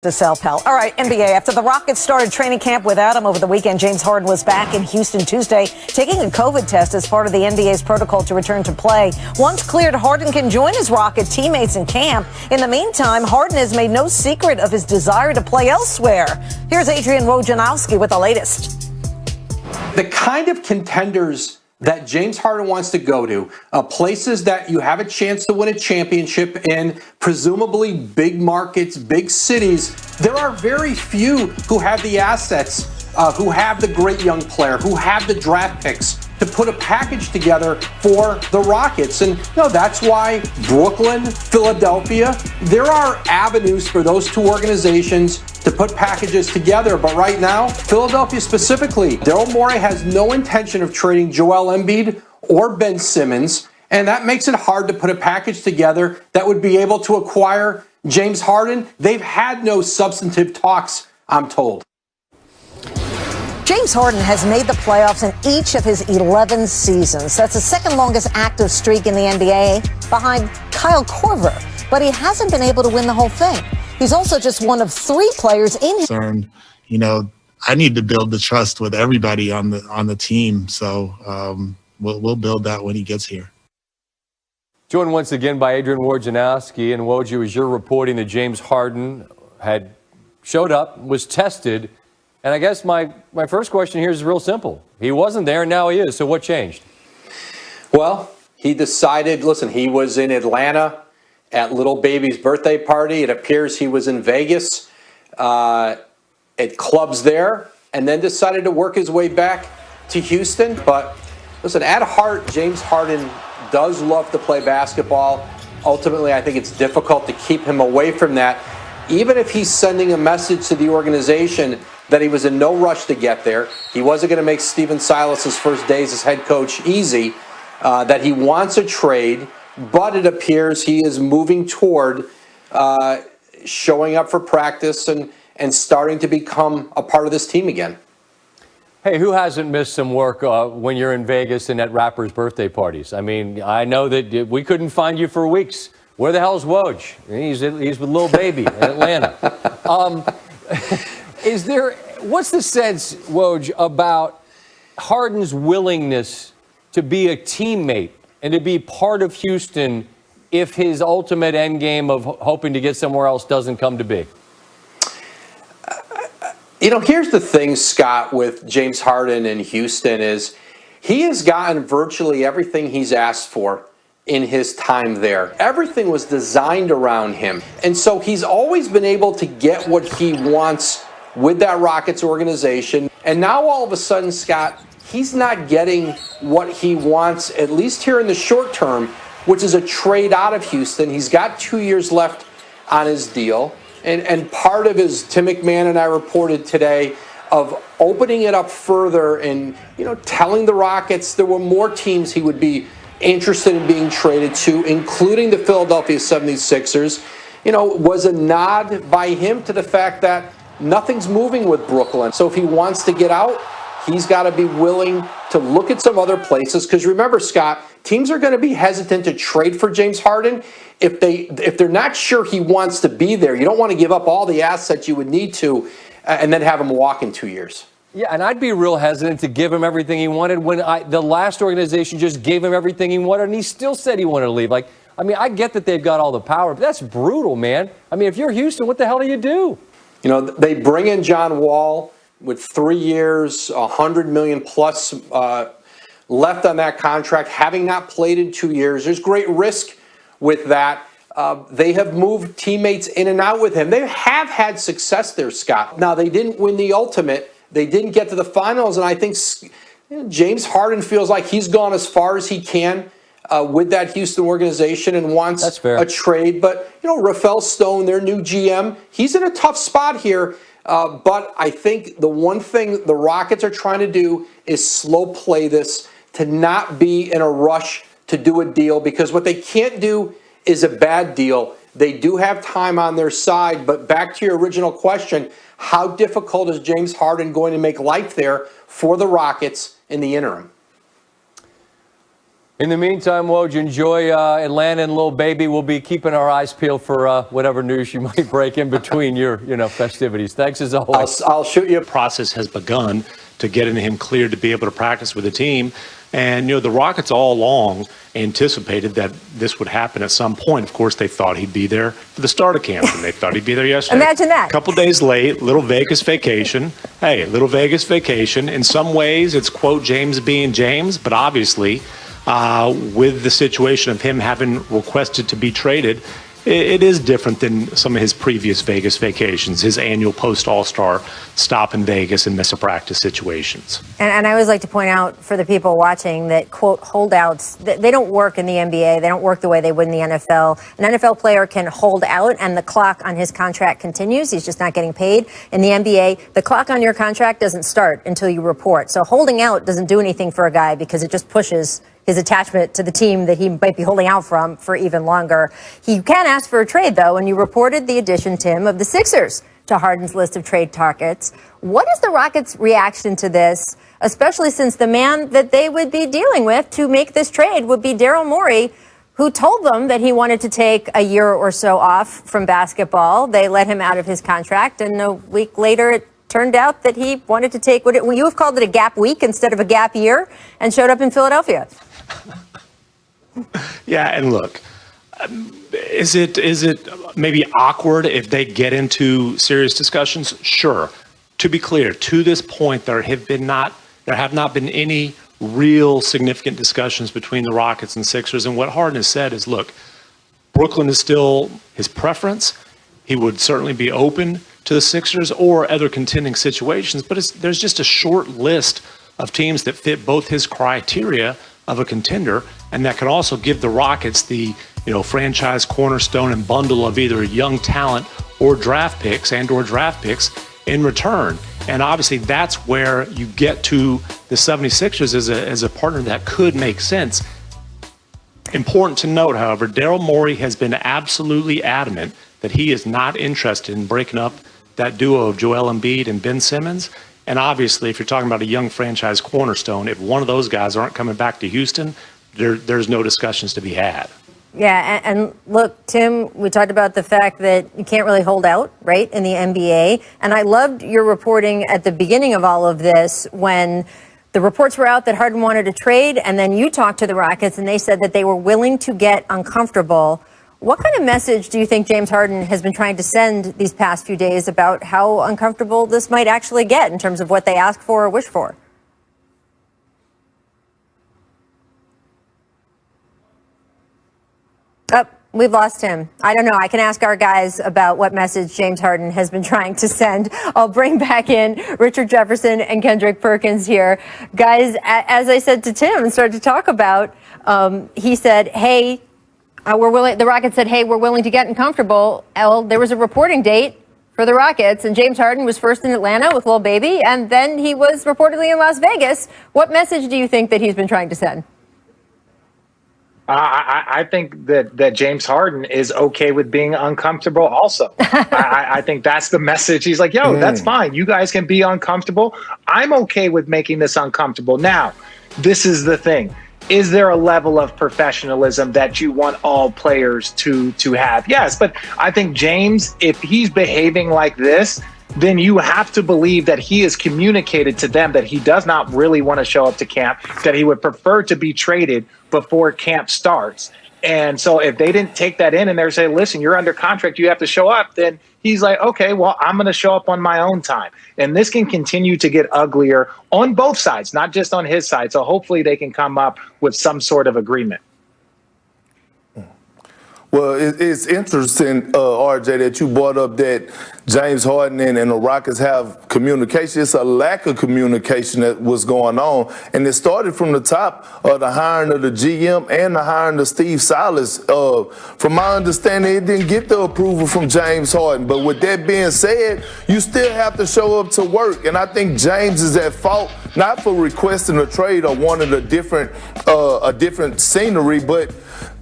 The Cell Pal. All right, NBA. After the Rockets started training camp without him over the weekend, James Harden was back in Houston Tuesday, taking a COVID test as part of the NBA's protocol to return to play. Once cleared, Harden can join his Rocket teammates in camp. In the meantime, Harden has made no secret of his desire to play elsewhere. Here's Adrian Wojnarowski with the latest. The kind of contenders that James Harden wants to go to, places that you have a chance to win a championship in, presumably big markets, big cities. There are very few who have the assets, who have the great young player, who have the draft picks to put a package together for the Rockets. And that's why Brooklyn, Philadelphia, there are avenues for those two organizations to put packages together. But right now, Philadelphia specifically, Daryl Morey has no intention of trading Joel Embiid or Ben Simmons. And that makes it hard to put a package together that would be able to acquire James Harden. They've had no substantive talks, I'm told. James Harden has made the playoffs in each of his 11 seasons. That's the second longest active streak in the NBA, behind Kyle Korver. But he hasn't been able to win the whole thing. He's also just one of three players in his... I need to build the trust with everybody on the team. So we'll build that when he gets here. Joined once again by Adrian Wojnarowski. And Woj, as you're reporting that James Harden had showed up, was tested. And I guess my first question here is real simple. He wasn't there, and now he is. So what changed? Well, he decided, listen, he was in Atlanta at little baby's birthday party. It appears he was in Vegas at clubs there, and then decided to work his way back to Houston. But listen, at heart, James Harden does love to play basketball. Ultimately, I think it's difficult to keep him away from that, even if he's sending a message to the organization that he was in no rush to get there. He wasn't going to make Stephen Silas's first days as head coach easy, that he wants a trade, but it appears he is moving toward showing up for practice and starting to become a part of this team again. Hey, who hasn't missed some work when you're in Vegas and at rappers' birthday parties? I mean, I know that we couldn't find you for weeks. Where the hell's Woj? He's with Lil Baby in Atlanta. What's the sense, Woj, about Harden's willingness to be a teammate and to be part of Houston if his ultimate end game of hoping to get somewhere else doesn't come to be? Here's the thing, Scott, with James Harden in Houston is he has gotten virtually everything he's asked for in his time there. Everything was designed around him. And so he's always been able to get what he wants with that Rockets organization. And now all of a sudden, Scott, he's not getting what he wants, at least here in the short term, which is a trade out of Houston. He's got 2 years left on his deal. And part of his, Tim McMahon and I reported today, of opening it up further and, telling the Rockets there were more teams he would be interested in being traded to, including the Philadelphia 76ers, was a nod by him to the fact that nothing's moving with Brooklyn. So if he wants to get out, he's got to be willing to look at some other places. Because remember, Scott, teams are going to be hesitant to trade for James Harden if they're not sure he wants to be there. You don't want to give up all the assets you would need to and then have him walk in 2 years. Yeah, and I'd be real hesitant to give him everything he wanted when the last organization just gave him everything he wanted, and he still said he wanted to leave. I get that they've got all the power, but that's brutal, man. If you're Houston, what the hell do you do? They bring in John Wall with 3 years, $100 million plus left on that contract, having not played in 2 years. There's great risk with that. They have moved teammates in and out with him. They have had success there, Scott. Now, they didn't win the ultimate. They didn't get to the finals, and I think James Harden feels like he's gone as far as he can with that Houston organization and wants a trade. But, Rafael Stone, their new GM, he's in a tough spot here. But I think the one thing the Rockets are trying to do is slow play this, to not be in a rush to do a deal, because what they can't do is a bad deal. They do have time on their side. But back to your original question, how difficult is James Harden going to make life there for the Rockets in the interim? In the meantime, Woj, enjoy Atlanta and little baby. We'll be keeping our eyes peeled for whatever news you might break in between your festivities. Thanks as always. I'll shoot you. The process has begun to getting him cleared to be able to practice with the team. And, the Rockets all along anticipated that this would happen at some point. Of course, they thought he'd be there for the start of camp, and they thought he'd be there yesterday. Imagine that. A couple days late, little Vegas vacation. Hey, little Vegas vacation. In some ways, it's, quote, James being James, but obviously, with the situation of him having requested to be traded, it is different than some of his previous Vegas vacations, his annual post-All-Star stop in Vegas and miss a practice situations. And I always like to point out for the people watching that, quote, holdouts, they don't work in the NBA. They don't work the way they would in the NFL. An NFL player can hold out and the clock on his contract continues. He's just not getting paid. In the NBA, the clock on your contract doesn't start until you report. So holding out doesn't do anything for a guy because it just pushes his attachment to the team that he might be holding out from for even longer. He can ask for a trade, though, and you reported the addition, Tim, of the Sixers to Harden's list of trade targets. What is the Rockets' reaction to this, especially since the man that they would be dealing with to make this trade would be Daryl Morey, who told them that he wanted to take a year or so off from basketball. They let him out of his contract, and a week later it turned out that he wanted to take what you have called it a gap week instead of a gap year, and showed up in Philadelphia. Yeah, and look, is it maybe awkward if they get into serious discussions? Sure. To be clear, to this point, there have not been any real significant discussions between the Rockets and Sixers. And what Harden has said is, look, Brooklyn is still his preference. He would certainly be open to the Sixers or other contending situations, but there's just a short list of teams that fit both his criteria of a contender, and that can also give the Rockets the franchise cornerstone and bundle of either young talent or draft picks in return. And obviously that's where you get to the 76ers as a partner that could make sense. Important to note, however, Daryl Morey has been absolutely adamant that he is not interested in breaking up that duo of Joel Embiid and Ben Simmons. And obviously, if you're talking about a young franchise cornerstone, if one of those guys aren't coming back to Houston, there's no discussions to be had. Yeah, and look, Tim, we talked about the fact that you can't really hold out, right, in the NBA. And I loved your reporting at the beginning of all of this when the reports were out that Harden wanted to trade, and then you talked to the Rockets and they said that they were willing to get uncomfortable. What kind of message do you think James Harden has been trying to send these past few days about how uncomfortable this might actually get in terms of what they ask for or wish for? Oh, we've lost him. I don't know. I can ask our guys about what message James Harden has been trying to send. I'll bring back in Richard Jefferson and Kendrick Perkins here. Guys, as I said to Tim and started to talk about, he said, hey, the Rockets said, hey, we're willing to get uncomfortable. There was a reporting date for the Rockets, and James Harden was first in Atlanta with Lil Baby, and then he was reportedly in Las Vegas. What message do you think that he's been trying to send? I think that James Harden is okay with being uncomfortable also. I think that's the message. He's like, yo, that's fine. You guys can be uncomfortable. I'm okay with making this uncomfortable. Now, this is the thing. Is there a level of professionalism that you want all players to have? Yes, but I think James, if he's behaving like this, then you have to believe that he has communicated to them that he does not really want to show up to camp, that he would prefer to be traded before camp starts. And so if they didn't take that in and they're saying, listen, you're under contract, you have to show up, then he's like, okay, well, I'm going to show up on my own time. And this can continue to get uglier on both sides, not just on his side. So hopefully they can come up with some sort of agreement. Well, it's interesting, RJ, that you brought up that James Harden and the Rockets have communication. It's a lack of communication that was going on. And it started from the top of the hiring of the GM and the hiring of Steve Silas. From my understanding, it didn't get the approval from James Harden. But with that being said, you still have to show up to work. And I think James is at fault, not for requesting a trade or wanting a different scenery, but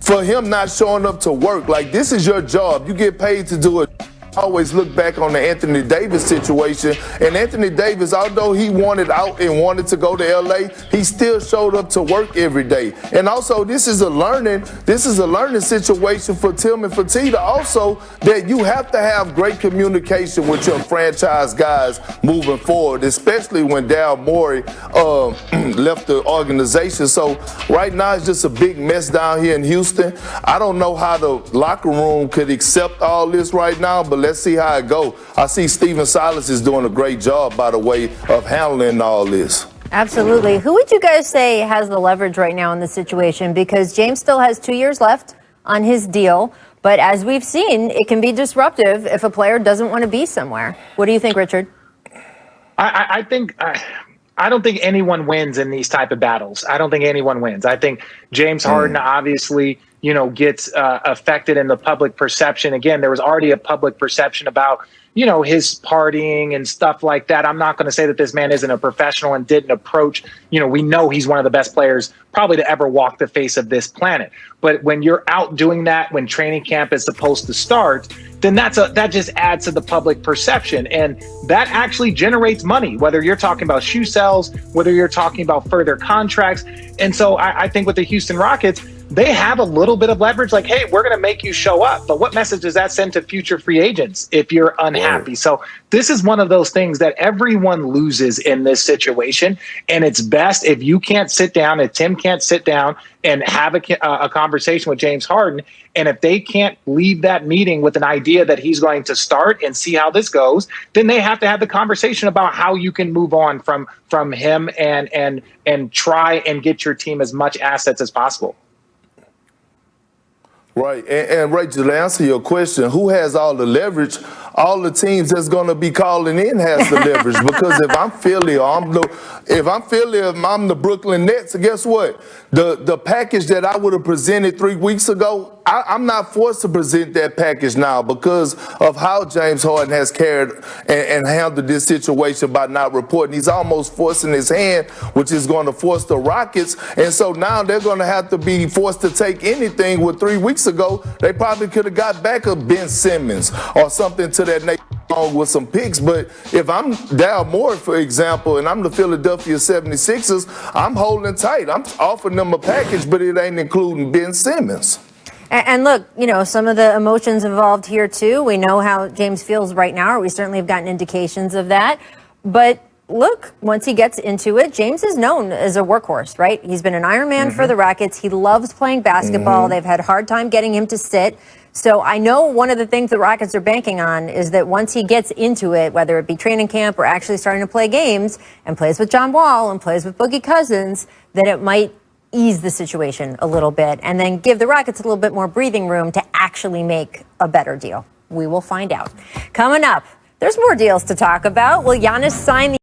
for him not showing up to work. Like, this is your job. You get paid to do it. always look back on the Anthony Davis situation. And Anthony Davis, although he wanted out and wanted to go to LA, he still showed up to work every day. And also, this is a learning situation for Tillman Fertitta also, that you have to have great communication with your franchise guys moving forward, especially when Daryl Morey left the organization. So right now it's just a big mess down here in Houston. I don't know how the locker room could accept all this right now, but let's see how it goes. I see Stephen Silas is doing a great job, by the way, of handling all this. Absolutely. Who would you guys say has the leverage right now in this situation? Because James still has 2 years left on his deal. But as we've seen, it can be disruptive if a player doesn't want to be somewhere. What do you think, Richard? I don't think anyone wins in these type of battles. I don't think anyone wins. I think James Harden obviously, gets affected in the public perception. Again, there was already a public perception about, his partying and stuff like that. I'm not going to say that this man isn't a professional and didn't approach, we know he's one of the best players probably to ever walk the face of this planet. But when you're out doing that, when training camp is supposed to start, then that just adds to the public perception. And that actually generates money, whether you're talking about shoe sales, whether you're talking about further contracts. And so I think with the Houston Rockets, they have a little bit of leverage, like, hey, we're going to make you show up. But what message does that send to future free agents if you're unhappy? So this is one of those things that everyone loses in this situation. And it's best if you can't sit down, if Tim can't sit down and have a conversation with James Harden. And if they can't leave that meeting with an idea that he's going to start and see how this goes, then they have to have the conversation about how you can move on from him and try and get your team as much assets as possible. Right. And Rachel, to answer your question, who has all the leverage? All the teams that's going to be calling in has the leverage. Because if I'm Philly or I'm the Brooklyn Nets, guess what? The package that I would have presented 3 weeks ago, I'm not forced to present that package now because of how James Harden has carried and handled this situation by not reporting. He's almost forcing his hand, which is going to force the Rockets. And so now they're going to have to be forced to take anything. With 3 weeks ago, they probably could have got back a Ben Simmons or something to that nature with some picks. But if I'm Daryl Morey, for example, and I'm the Philadelphia 76ers, I'm holding tight. I'm offering them a package, but it ain't including Ben Simmons. And look, some of the emotions involved here, too. We know how James feels right now, or we certainly have gotten indications of that. But look, once he gets into it, James is known as a workhorse, right? He's been an Iron Man for the Rockets. He loves playing basketball. They've had a hard time getting him to sit. So I know one of the things the Rockets are banking on is that once he gets into it, whether it be training camp or actually starting to play games and plays with John Wall and plays with Boogie Cousins, that it might ease the situation a little bit and then give the Rockets a little bit more breathing room to actually make a better deal. We will find out. Coming up, there's more deals to talk about. Will Giannis sign the